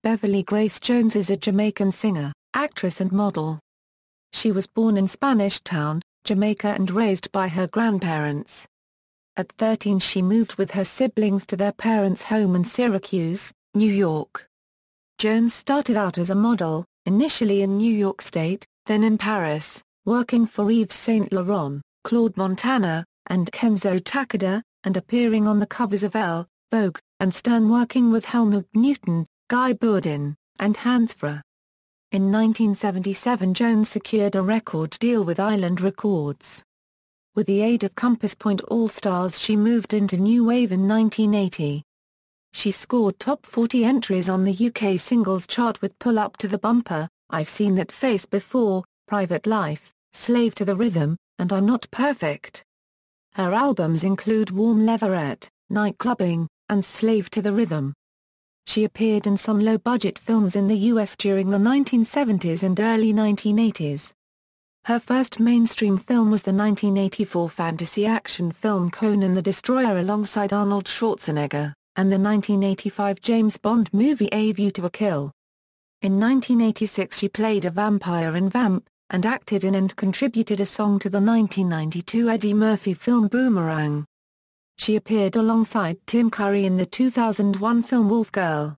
Beverly Grace Jones is a Jamaican singer, actress and model. She was born in Spanish Town, Jamaica and raised by her grandparents. At 13 she moved with her siblings to their parents' home in Syracuse, New York. Jones started out as a model, initially in New York State, then in Paris, working for Yves St. Laurent, Claude Montana, and Kenzo Takada, and appearing on the covers of Elle, Vogue, and Stern, working with Helmut Newton, Bourdin, and Hans Feurer. In 1977 Jones secured a record deal with Island Records. With the aid of Compass Point All-Stars she moved into New Wave in 1980. She scored top 40 entries on the UK singles chart with Pull Up to the Bumper, I've Seen That Face Before, Private Life, Slave to the Rhythm, and I'm Not Perfect. Her albums include Warm Leatherette, Nightclubbing, and Slave to the Rhythm. She appeared in some low-budget films in the US during the 1970s and early 1980s. Her first mainstream film was the 1984 fantasy action film Conan the Destroyer alongside Arnold Schwarzenegger, and the 1985 James Bond movie A View to a Kill. In 1986 she played a vampire in Vamp, and acted in and contributed a song to the 1992 Eddie Murphy film Boomerang. She appeared alongside Tim Curry in the 2001 film Wolf Girl.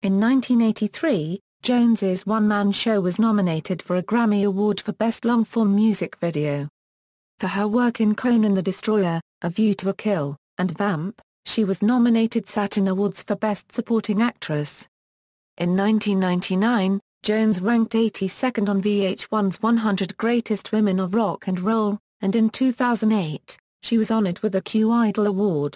In 1983, Jones's one-man show was nominated for a Grammy Award for Best Long-Form Music Video. For her work in Conan the Destroyer, A View to a Kill, and Vamp, she was nominated Saturn Awards for Best Supporting Actress. In 1999, Jones ranked 82nd on VH1's 100 Greatest Women of Rock and Roll, and in 2008, she was honored with a Q Idol Award.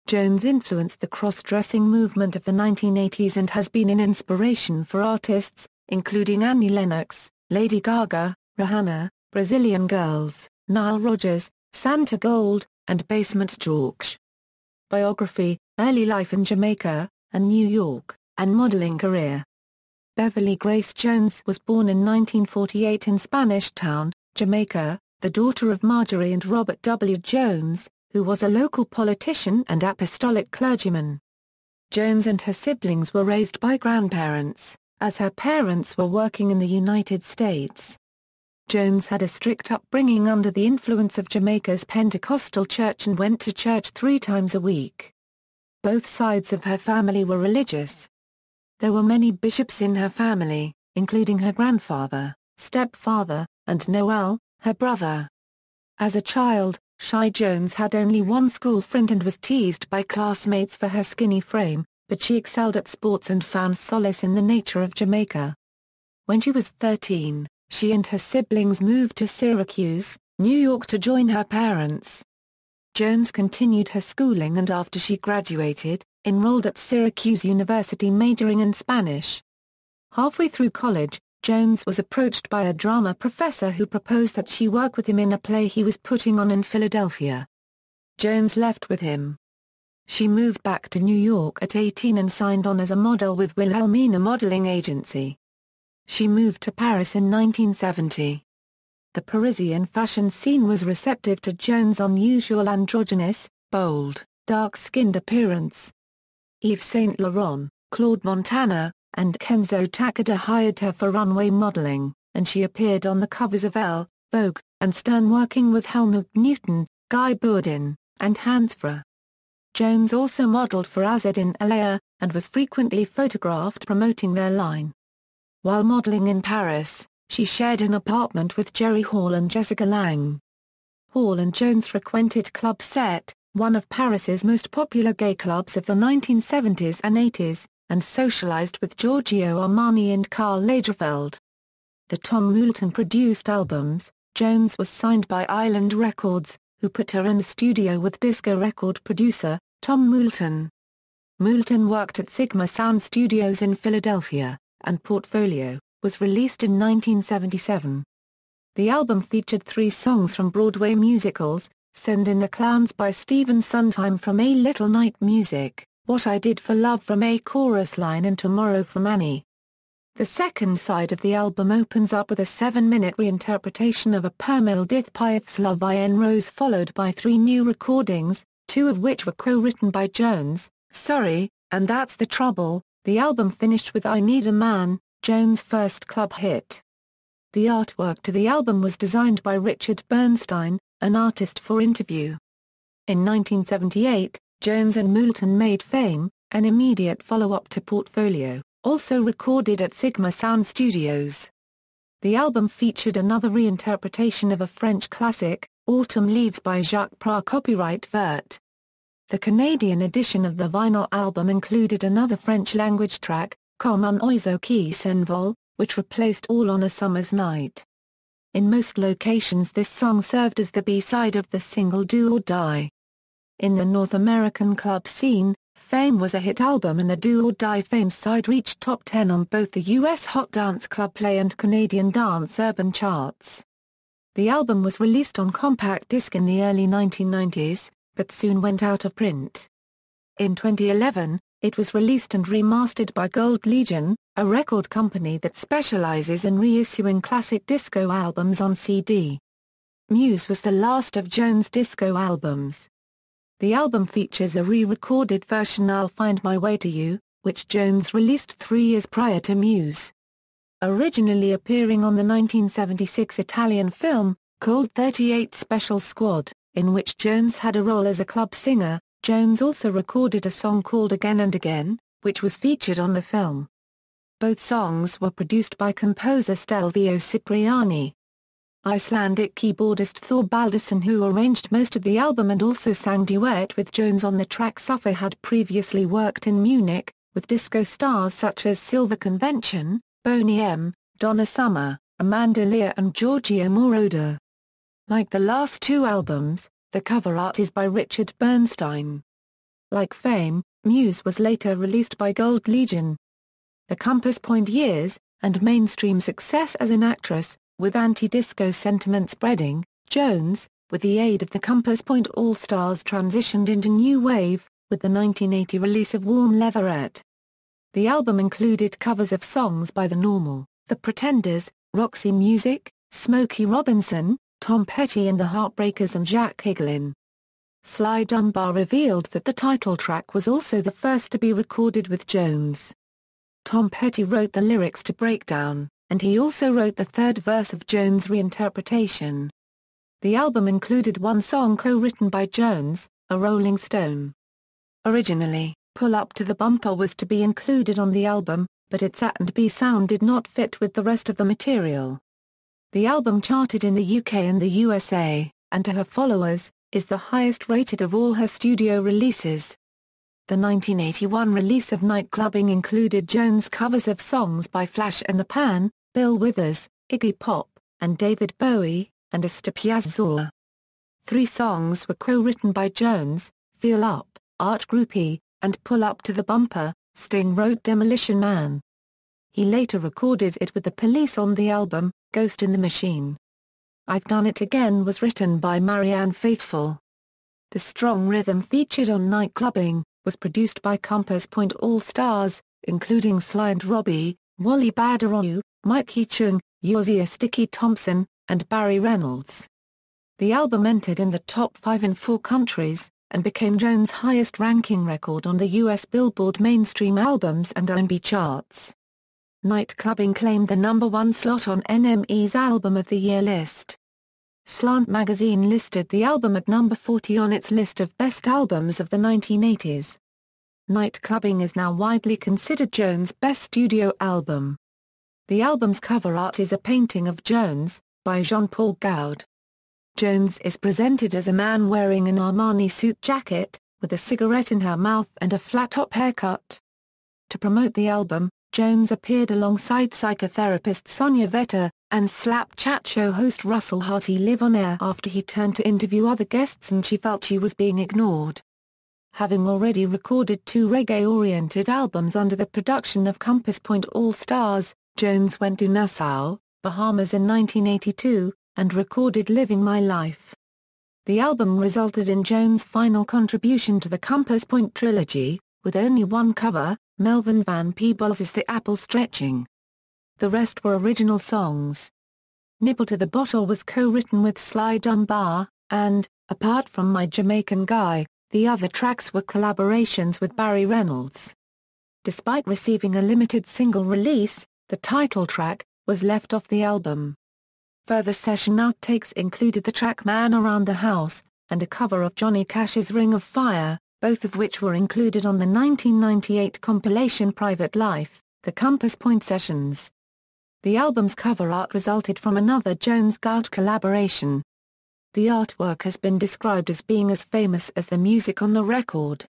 Jones influenced the cross-dressing movement of the 1980s and has been an inspiration for artists, including Annie Lennox, Lady Gaga, Rihanna, Brazilian Girls, Nile Rodgers, Santa Gold, and Basement Jaxx. Biography, Early Life in Jamaica, and New York, and Modeling Career. Beverly Grace Jones was born in 1948 in Spanish Town, Jamaica, the daughter of Marjorie and Robert W. Jones, who was a local politician and apostolic clergyman. Jones and her siblings were raised by grandparents, as her parents were working in the United States. Jones had a strict upbringing under the influence of Jamaica's Pentecostal church and went to church 3 times a week. Both sides of her family were religious. There were many bishops in her family, including her grandfather, stepfather, and Noel, her brother. As a child, Shy Jones had only one school friend and was teased by classmates for her skinny frame, but she excelled at sports and found solace in the nature of Jamaica. When she was 13, she and her siblings moved to Syracuse, New York to join her parents. Jones continued her schooling and after she graduated, enrolled at Syracuse University majoring in Spanish. Halfway through college, Jones was approached by a drama professor who proposed that she work with him in a play he was putting on in Philadelphia. Jones left with him. She moved back to New York at 18 and signed on as a model with Wilhelmina Modeling Agency. She moved to Paris in 1970. The Parisian fashion scene was receptive to Jones' unusual androgynous, bold, dark-skinned appearance. Yves St. Laurent, Claude Montana, and Kenzo Takada hired her for runway modeling, and she appeared on the covers of Elle, Vogue, and Stern working with Helmut Newton, Bourdin, and Hans Feurer. Jones also modeled for AZ in Elle, and was frequently photographed promoting their line. While modeling in Paris, she shared an apartment with Jerry Hall and Jessica Lange. Hall and Jones frequented Club Set, one of Paris's most popular gay clubs of the 1970s and 80s, and socialized with Giorgio Armani and Karl Lagerfeld. The Tom Moulton-produced albums, Jones was signed by Island Records, who put her in the studio with disco record producer, Tom Moulton. Moulton worked at Sigma Sound Studios in Philadelphia, and Portfolio was released in 1977. The album featured 3 songs from Broadway musicals, Send in the Clowns by Stephen Sondheim from A Little Night Music, What I Did for Love from A Chorus Line and Tomorrow from Annie. The second side of the album opens up with a 7-minute reinterpretation of a Pamela Dith Piaf's Love in Rose followed by 3 new recordings, 2 of which were co-written by Jones, Sorry, and That's the Trouble, The album finished with I Need a Man, Jones' first club hit. The artwork to the album was designed by Richard Bernstein, an artist for Interview. In 1978, Jones and Moulton made Fame, an immediate follow-up to Portfolio, also recorded at Sigma Sound Studios. The album featured another reinterpretation of a French classic, Autumn Leaves by Jacques Prat, copyright Vert. The Canadian edition of the vinyl album included another French-language track, Comme un oiseau qui s'envole, which replaced All on a Summer's Night. In most locations this song served as the B-side of the single Do or Die. In the North American club scene, Fame was a hit album and the Do or Die Fame side reached top 10 on both the US Hot Dance Club Play and Canadian Dance Urban charts. The album was released on compact disc in the early 1990s, but soon went out of print. In 2011, it was released and remastered by Gold Legion, a record company that specializes in reissuing classic disco albums on CD. Muse was the last of Jones' disco albums. The album features a re-recorded version I'll Find My Way to You, which Jones released 3 years prior to Muse. Originally appearing on the 1976 Italian film, called 38 Special Squad, in which Jones had a role as a club singer, Jones also recorded a song called Again and Again, which was featured on the film. Both songs were produced by composer Stelvio Cipriani. Icelandic keyboardist Thor Baldursson, who arranged most of the album and also sang duet with Jones on the track Suffer, had previously worked in Munich, with disco stars such as Silver Convention, Boney M., Donna Summer, Amanda Lear and Giorgio Moroder. Like the last two albums, the cover art is by Richard Bernstein. Like Fame, Muse was later released by Gold Legion. The Compass Point years, and mainstream success as an actress, with anti-disco sentiment spreading, Jones, with the aid of the Compass Point All-Stars, transitioned into new wave, with the 1980 release of Warm Leatherette. The album included covers of songs by The Normal, The Pretenders, Roxy Music, Smokey Robinson, Tom Petty and the Heartbreakers and Jack Higlin. Sly Dunbar revealed that the title track was also the first to be recorded with Jones. Tom Petty wrote the lyrics to Breakdown, and he also wrote the third verse of Jones' reinterpretation. The album included one song co-written by Jones, A Rolling Stone. Originally, Pull Up to the Bumper was to be included on the album, but its A&B sound did not fit with the rest of the material. The album charted in the UK and the USA, and to her followers, is the highest rated of all her studio releases. The 1981 release of Nightclubbing included Jones' covers of songs by Flash and the Pan, Bill Withers, Iggy Pop, and David Bowie, and Esther Piazzolla. 3 songs were co-written by Jones: Feel Up, Art Groupie, and Pull Up to the Bumper. Sting wrote Demolition Man. He later recorded it with the Police on the album, Ghost in the Machine. I've Done It Again was written by Marianne Faithfull. The strong rhythm featured on Nightclubbing was produced by Compass Point All-Stars, including Sly and Robbie, Wally Badarou, Mikey Chung, Yozzie Sticky Thompson, and Barry Reynolds. The album entered in the top 5 in 4 countries, and became Jones' highest-ranking record on the U.S. Billboard Mainstream Albums and R&B charts. Nightclubbing claimed the #1 slot on NME's Album of the Year list. Slant magazine listed the album at number 40 on its list of best albums of the 1980s. Nightclubbing is now widely considered Jones' best studio album. The album's cover art is a painting of Jones, by Jean-Paul Goude. Jones is presented as a man wearing an Armani suit jacket, with a cigarette in her mouth and a flat-top haircut. To promote the album, Jones appeared alongside psychotherapist Sonia Vetter, and Slap Chat show host Russell Harty live on air after he turned to interview other guests and she felt she was being ignored. Having already recorded 2 reggae-oriented albums under the production of Compass Point All-Stars, Jones went to Nassau, Bahamas in 1982, and recorded Living My Life. The album resulted in Jones' final contribution to the Compass Point trilogy, with only one cover, Melvin Van Peebles' The Apple Stretching. The rest were original songs. Nipple to the Bottle was co-written with Sly Dunbar, and, apart from My Jamaican Guy, the other tracks were collaborations with Barry Reynolds. despite receiving a limited single release, the title track, was left off the album. Further session outtakes included the track Man Around the House, and a cover of Johnny Cash's Ring of Fire, both of which were included on the 1998 compilation Private Life, The Compass Point Sessions. The album's cover art resulted from another Jones-Gout collaboration. The artwork has been described as being as famous as the music on the record.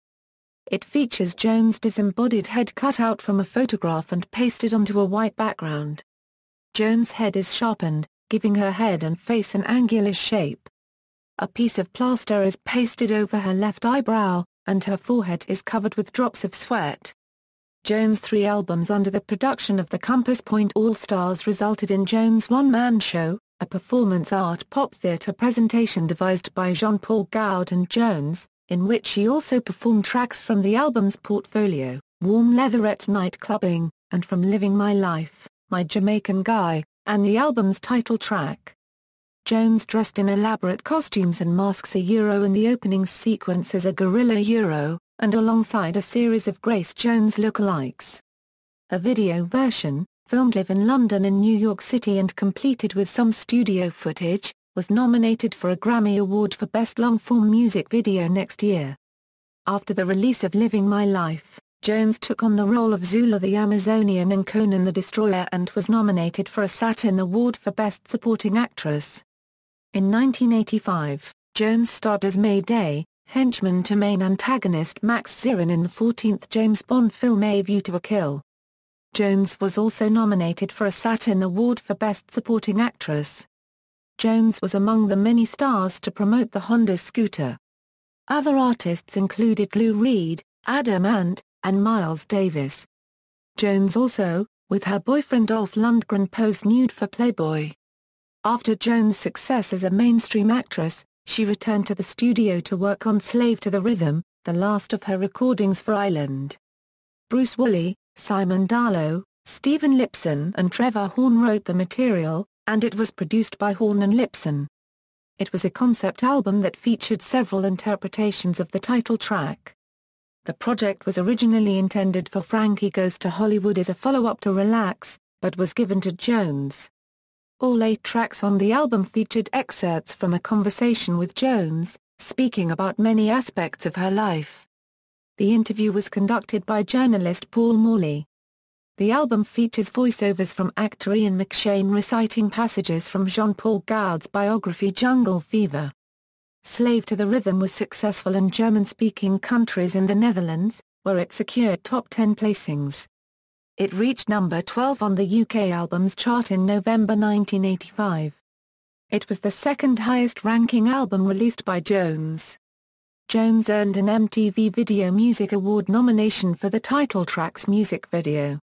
It features Jones' disembodied head cut out from a photograph and pasted onto a white background. Jones' head is sharpened, giving her head and face an angular shape. A piece of plaster is pasted over her left eyebrow, and her forehead is covered with drops of sweat. Jones' 3 albums under the production of the Compass Point All-Stars resulted in Jones' one-man show, a performance art pop theatre presentation devised by Jean-Paul Goud and Jones, in which she also performed tracks from the album's portfolio, Warm Leatherette Nightclubbing, and from Living My Life, My Jamaican Guy, and the album's title track. Jones dressed in elaborate costumes and masks in the opening sequence as a gorilla and alongside a series of Grace Jones lookalikes. A video version, filmed live in London and New York City and completed with some studio footage, was nominated for a Grammy Award for Best Long-Form Music Video next year. After the release of Living My Life, Jones took on the role of Zula the Amazonian in Conan the Destroyer and was nominated for a Saturn Award for Best Supporting Actress. In 1985, Jones starred as Mayday, henchman to main antagonist Max Zirin in the 14th James Bond film A View to a Kill. Jones was also nominated for a Saturn Award for Best Supporting Actress. Jones was among the many stars to promote the Honda scooter. Other artists included Lou Reed, Adam Ant, and Miles Davis. Jones also, with her boyfriend Dolph Lundgren, posed nude for Playboy. After Jones' success as a mainstream actress, she returned to the studio to work on Slave to the Rhythm, the last of her recordings for Island. Bruce Woolley, Simon Darlow, Stephen Lipson and Trevor Horn wrote the material, and it was produced by Horn and Lipson. It was a concept album that featured several interpretations of the title track. The project was originally intended for Frankie Goes to Hollywood as a follow-up to Relax, but was given to Jones. All 8 tracks on the album featured excerpts from a conversation with Jones, speaking about many aspects of her life. The interview was conducted by journalist Paul Morley. The album features voiceovers from actor Ian McShane reciting passages from Jean-Paul Goud's biography Jungle Fever. Slave to the Rhythm was successful in German-speaking countries and the Netherlands, where it secured top 10 placings. It reached number 12 on the UK Albums Chart in November 1985. It was the second highest-ranking album released by Jones. Jones earned an MTV Video Music Award nomination for the title track's music video.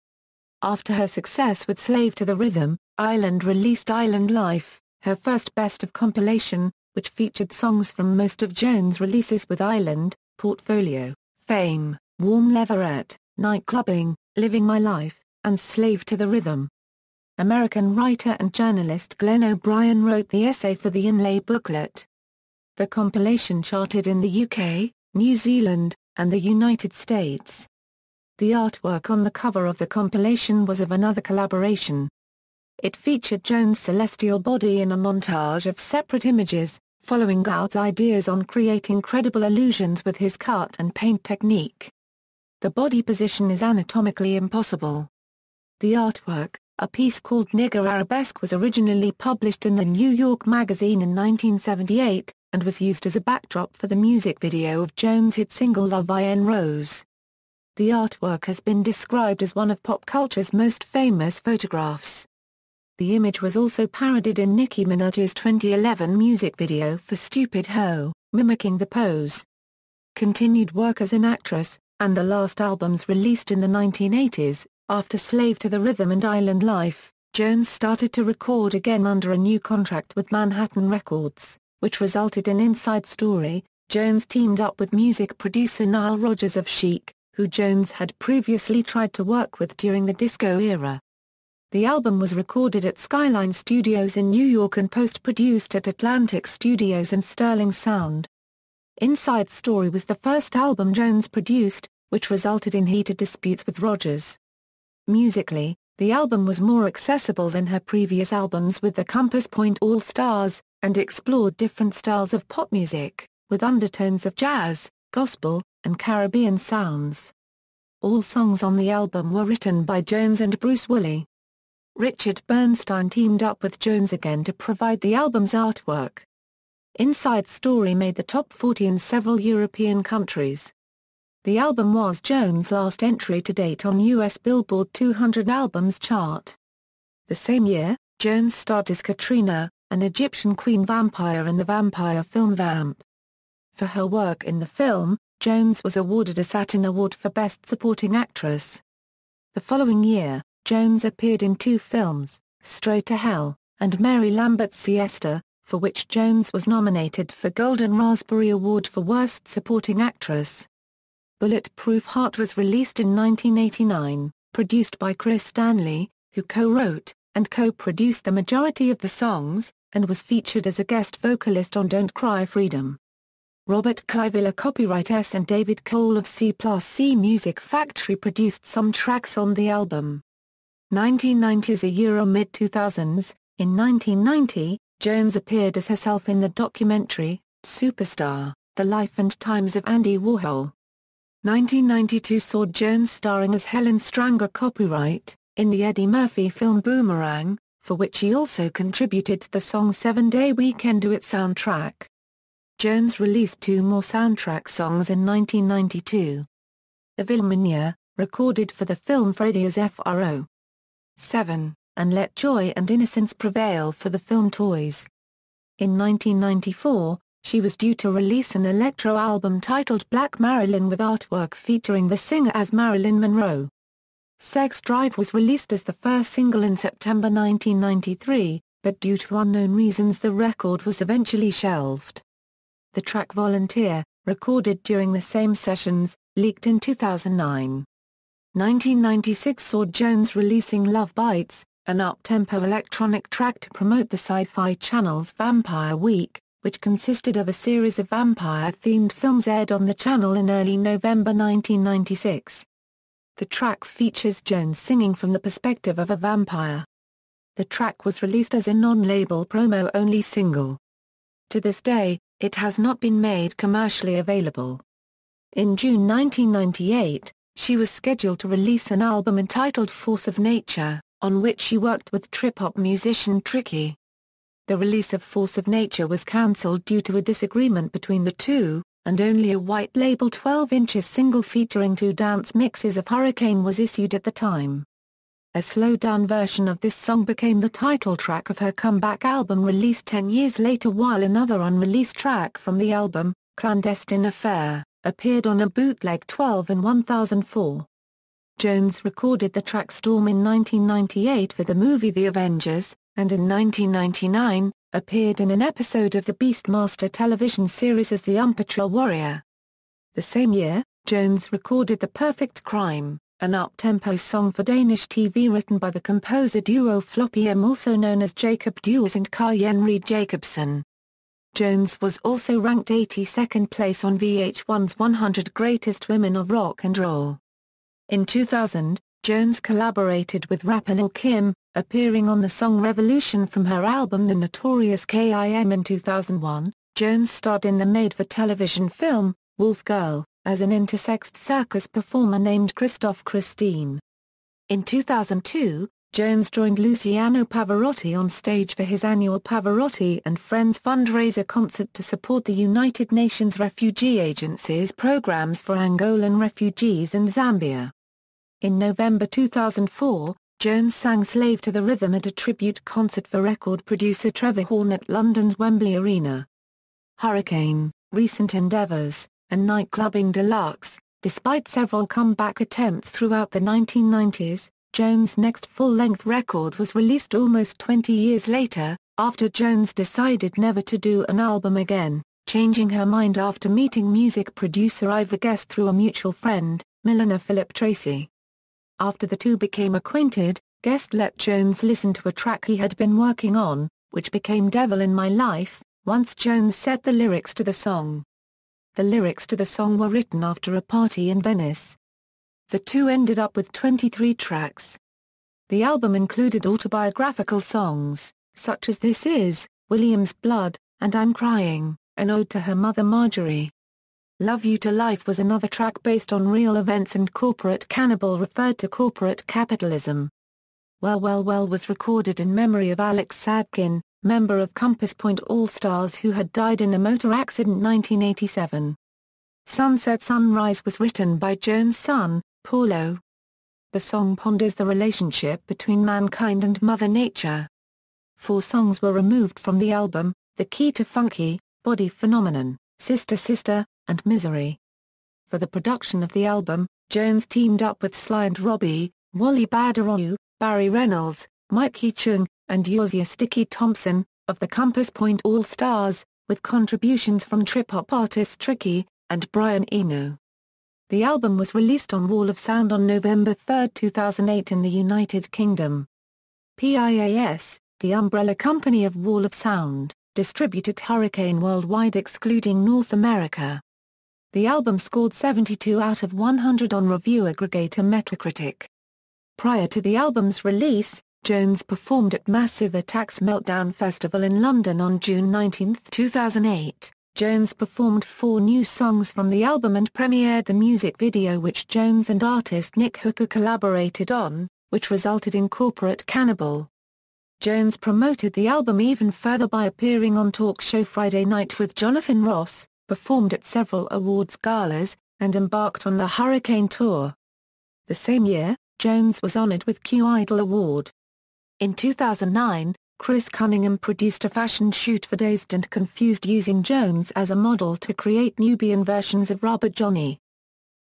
After her success with Slave to the Rhythm, Island released Island Life, her first best-of compilation, which featured songs from most of Jones' releases with Island, Portfolio, Fame, Warm Leatherette, Nightclubbing, Living My Life, and Slave to the Rhythm. American writer and journalist Glenn O'Brien wrote the essay for the inlay booklet. The compilation charted in the UK, New Zealand, and the United States. The artwork on the cover of the compilation was of another collaboration. It featured Jones' celestial body in a montage of separate images, following Goud's ideas on creating credible illusions with his cut and paint technique. The body position is anatomically impossible. The artwork, a piece called Nigger Arabesque, was originally published in the New York Magazine in 1978, and was used as a backdrop for the music video of Jones' hit single Love In Rose. The artwork has been described as one of pop culture's most famous photographs. The image was also parodied in Nicki Minaj's 2011 music video for Stupid Ho, mimicking the pose. Continued work as an actress, and the last albums released in the 1980s, after Slave to the Rhythm and Island Life, Jones started to record again under a new contract with Manhattan Records, which resulted in Inside Story. Jones teamed up with music producer Nile Rodgers of Chic, who Jones had previously tried to work with during the disco era. The album was recorded at Skyline Studios in New York and post-produced at Atlantic Studios and Sterling Sound. Inside Story was the first album Jones produced, which resulted in heated disputes with Rodgers. Musically, the album was more accessible than her previous albums with the Compass Point All-Stars, and explored different styles of pop music, with undertones of jazz, gospel, and Caribbean sounds. All songs on the album were written by Jones and Bruce Woolley. Richard Bernstein teamed up with Jones again to provide the album's artwork. Inside Story made the top 40 in several European countries. The album was Jones' last entry to date on US Billboard 200 Albums chart. The same year, Jones starred as Katrina, an Egyptian queen vampire in the vampire film Vamp. For her work in the film, Jones was awarded a Saturn Award for Best Supporting Actress. The following year, Jones appeared in 2 films, Straight to Hell, and Mary Lambert's Siesta, for which Jones was nominated for Golden Raspberry Award for Worst Supporting Actress. Bulletproof Heart was released in 1989, produced by Chris Stanley, who co-wrote and co-produced the majority of the songs, and was featured as a guest vocalist on Don't Cry Freedom. Robert Clivilla copyright S and David Cole of C+C Music Factory produced some tracks on the album. 1990s a mid-2000s, in 1990, Jones appeared as herself in the documentary, Superstar, The Life and Times of Andy Warhol. 1992 saw Jones starring as Helen Stranger copyright, in the Eddie Murphy film Boomerang, for which he also contributed the song 7-Day Weekend to its soundtrack. Jones released 2 more soundtrack songs in 1992. Evilmania, recorded for the film Freddy as Fro. 7, and Let Joy and Innocence Prevail for the film Toys. In 1994, she was due to release an electro album titled Black Marilyn with artwork featuring the singer as Marilyn Monroe. Sex Drive was released as the first single in September 1993, but due to unknown reasons the record was eventually shelved. The track Volunteer, recorded during the same sessions, leaked in 2009. 1996 saw Jones releasing Love Bites, an up-tempo electronic track to promote the Sci-Fi Channel's Vampire Week, which consisted of a series of vampire-themed films aired on the channel in early November 1996. The track features Jones singing from the perspective of a vampire. The track was released as a non-label promo-only single. To this day, it has not been made commercially available. In June 1998, she was scheduled to release an album entitled Force of Nature, on which she worked with trip-hop musician Tricky. The release of Force of Nature was cancelled due to a disagreement between the two, and only a white label 12-inch single featuring 2 dance mixes of Hurricane was issued at the time. A slowed-down version of this song became the title track of her comeback album released 10 years later, while another unreleased track from the album, Clandestine Affair, appeared on a bootleg 12 in 1004. Jones recorded the track Storm in 1998 for the movie The Avengers, and in 1999, appeared in an episode of the Beastmaster television series as the Patrol Warrior. The same year, Jones recorded The Perfect Crime, an up-tempo song for Danish TV written by the composer duo Floppy M, also known as Jacob Duels and Karjen Reed Jacobsen. Jones was also ranked 82nd place on VH1's 100 Greatest Women of Rock and Roll. In 2000, Jones collaborated with rapper Lil' Kim, appearing on the song Revolution from her album The Notorious K.I.M. In 2001, Jones starred in the made-for-television film, Wolf Girl, as an intersexed circus performer named Christophe Christine. In 2002, Jones joined Luciano Pavarotti on stage for his annual Pavarotti and Friends fundraiser concert to support the United Nations Refugee Agency's programs for Angolan refugees in Zambia. In November 2004, Jones sang Slave to the Rhythm at a tribute concert for record producer Trevor Horn at London's Wembley Arena. Hurricane, Recent Endeavours, and Nightclubbing Deluxe. Despite several comeback attempts throughout the 1990s, Jones' next full-length record was released almost 20 years later, after Jones decided never to do an album again, changing her mind after meeting music producer Ivor Guest through a mutual friend, millionaire Philip Tracy. After the two became acquainted, Guest let Jones listen to a track he had been working on, which became Devil in My Life, once Jones set the lyrics to the song. The lyrics to the song were written after a party in Venice, the two ended up with 23 tracks. The album included autobiographical songs, such as This Is, William's Blood, and I'm Crying, an ode to her mother Marjorie. Love You to Life was another track based on real events, and Corporate Cannibal referred to corporate capitalism. Well Well Well was recorded in memory of Alex Sadkin, member of Compass Point All-Stars who had died in a motor accident 1987. Sunset Sunrise was written by Jones' son, Paulo. The song ponders the relationship between mankind and Mother Nature. 4 songs were removed from the album: The Key to Funky, Body Phenomenon, Sister Sister, and Misery. For the production of the album, Jones teamed up with Sly and Robbie, Wally Badarou, Barry Reynolds, Mikey Chung, and Yozia Sticky Thompson, of the Compass Point All-Stars, with contributions from trip-hop artists Tricky and Brian Eno. The album was released on Wall of Sound on November 3, 2008 in the United Kingdom. PIAS, the umbrella company of Wall of Sound, distributed Hurricane worldwide excluding North America. The album scored 72 out of 100 on review aggregator Metacritic. Prior to the album's release, Jones performed at Massive Attack's Meltdown Festival in London on June 19, 2008. Jones performed 4 new songs from the album and premiered the music video which Jones and artist Nick Hooker collaborated on, which resulted in Corporate Cannibal. Jones promoted the album even further by appearing on talk show Friday Night with Jonathan Ross, performed at several awards galas, and embarked on the Hurricane Tour. The same year, Jones was honored with Q Idol Award. In 2009, Chris Cunningham produced a fashion shoot for Dazed and Confused using Jones as a model to create Nubian versions of Rubber Johnny.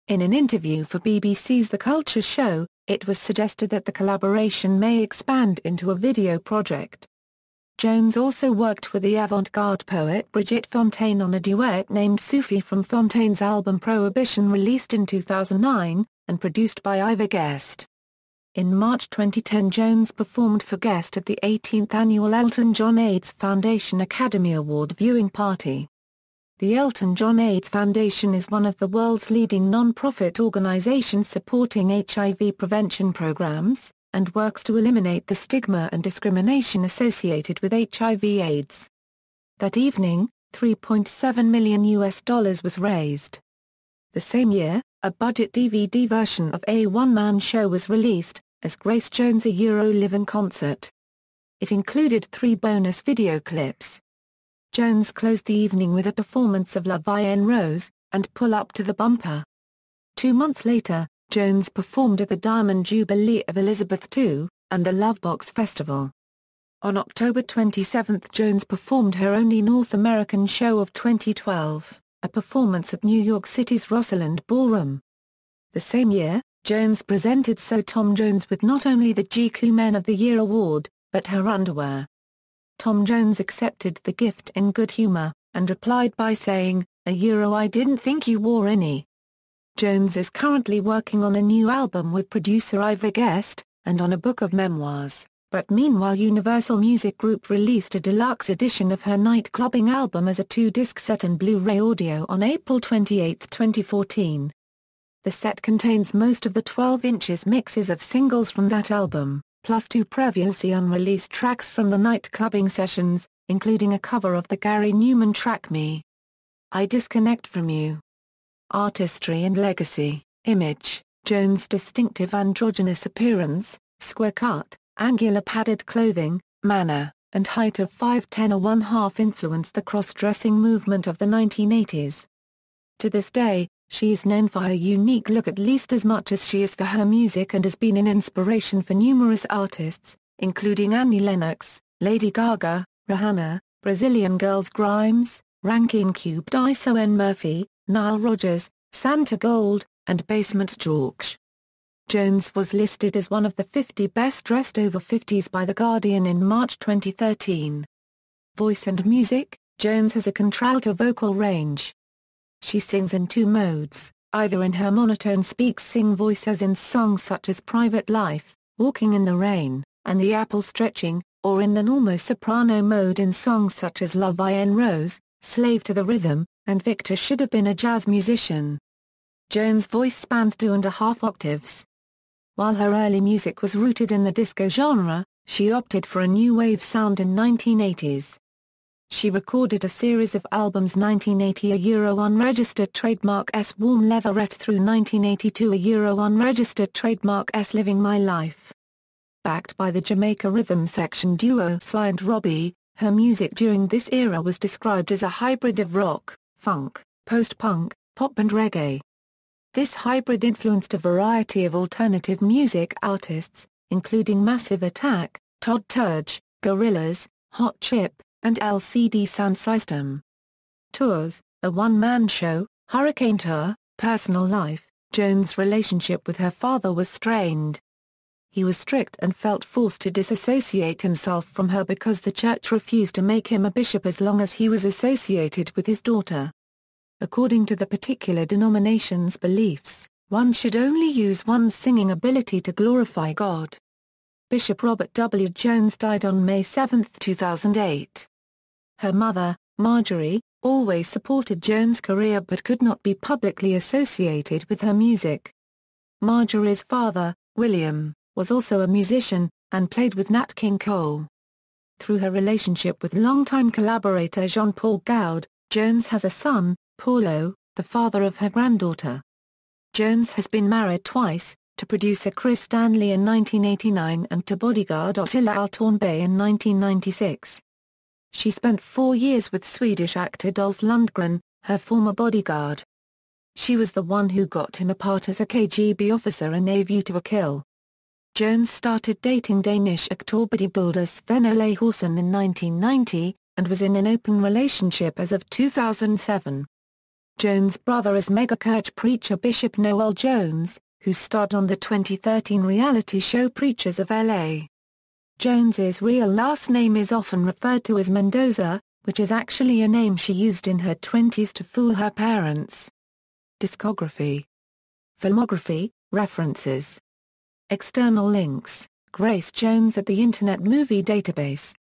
In an interview for BBC's The Culture Show, it was suggested that the collaboration may expand into a video project. Jones also worked with the avant-garde poet Brigitte Fontaine on a duet named Sufi from Fontaine's album Prohibition released in 2009, and produced by Ivor Guest. In March 2010 Jones performed for Guest at the 18th annual Elton John AIDS Foundation Academy Award viewing party. The Elton John AIDS Foundation is one of the world's leading non-profit organizations supporting HIV prevention programs, and works to eliminate the stigma and discrimination associated with HIV/AIDS. That evening, $3.7 million was raised. The same year, a budget DVD version of A One-Man Show was released, as Grace Jones a Live-in Concert. It included 3 bonus video clips. Jones closed the evening with a performance of La Vie en Rose, and Pull Up to the Bumper. 2 months later, Jones performed at the Diamond Jubilee of Elizabeth II, and the Lovebox Festival. On October 27 Jones performed her only North American show of 2012, a performance at New York City's Rosalind Ballroom. The same year, Jones presented So Tom Jones with not only the GQ Men of the Year award, but her underwear. Tom Jones accepted the gift in good humor, and replied by saying, I didn't think you wore any. Jones is currently working on a new album with producer Ivor Guest, and on a book of memoirs, but meanwhile Universal Music Group released a deluxe edition of her Nightclubbing album as a 2-disc set and Blu-ray audio on April 28, 2014. The set contains most of the 12-inch mixes of singles from that album, plus 2 previously unreleased tracks from the Nightclubbing sessions, including a cover of the Gary Newman track Me. I Disconnect From You. Artistry and legacy, image, Jones' distinctive androgynous appearance, square cut, angular padded clothing, manner, and height of 5'10" or 1/2 influenced the cross-dressing movement of the 1980s. To this day, she is known for her unique look at least as much as she is for her music and has been an inspiration for numerous artists, including Annie Lennox, Lady Gaga, Rihanna, Brazilian Girls Grimes, Rankin Cube Daiso N. Murphy, Nile Rodgers, Santa Gold, and Basement George. Jones was listed as one of the 50 best-dressed over 50s by The Guardian in March 2013. Voice and music, Jones has a contralto vocal range. She sings in 2 modes, either in her monotone speak-sing voice as in songs such as Private Life, Walking in the Rain, and The Apple Stretching, or in an almost soprano mode in songs such as La Vie en Rose, Slave to the Rhythm, and Victor Should Have Been a Jazz Musician. Jones' voice spans 2.5 octaves. While her early music was rooted in the disco genre, she opted for a new wave sound in 1980s. She recorded a series of albums 1980 a Euro unregistered trademark S Warm Leatherette through 1982 a Euro unregistered trademark S Living My Life. Backed by the Jamaica rhythm section duo Sly and Robbie, her music during this era was described as a hybrid of rock, funk, post-punk, pop and reggae. This hybrid influenced a variety of alternative music artists, including Massive Attack, Todd Terje, Gorillaz, Hot Chip, and LCD Soundsystem. Tours, a one-man show, Hurricane Tour, personal life. Jones' relationship with her father was strained. He was strict and felt forced to disassociate himself from her because the church refused to make him a bishop as long as he was associated with his daughter. According to the particular denomination's beliefs, one should only use one's singing ability to glorify God. Bishop Robert W. Jones died on May 7, 2008. Her mother, Marjorie, always supported Jones' career but could not be publicly associated with her music. Marjorie's father, William, was also a musician, and played with Nat King Cole. Through her relationship with longtime collaborator Jean-Paul Goude, Jones has a son, Paulo, the father of her granddaughter. Jones has been married twice, to producer Chris Stanley in 1989 and to bodyguard Ottila Altornbay in 1996. She spent 4 years with Swedish actor Dolph Lundgren, her former bodyguard. She was the one who got him a part as a KGB officer in A View to a Kill. Jones started dating Danish actor bodybuilder Sven Ole Horsen in 1990, and was in an open relationship as of 2007. Jones' brother is megachurch preacher Bishop Noel Jones, who starred on the 2013 reality show Preachers of LA. Jones's real last name is often referred to as Mendoza, which is actually a name she used in her 20s to fool her parents. Discography. Filmography, references. External links, Grace Jones at the Internet Movie Database.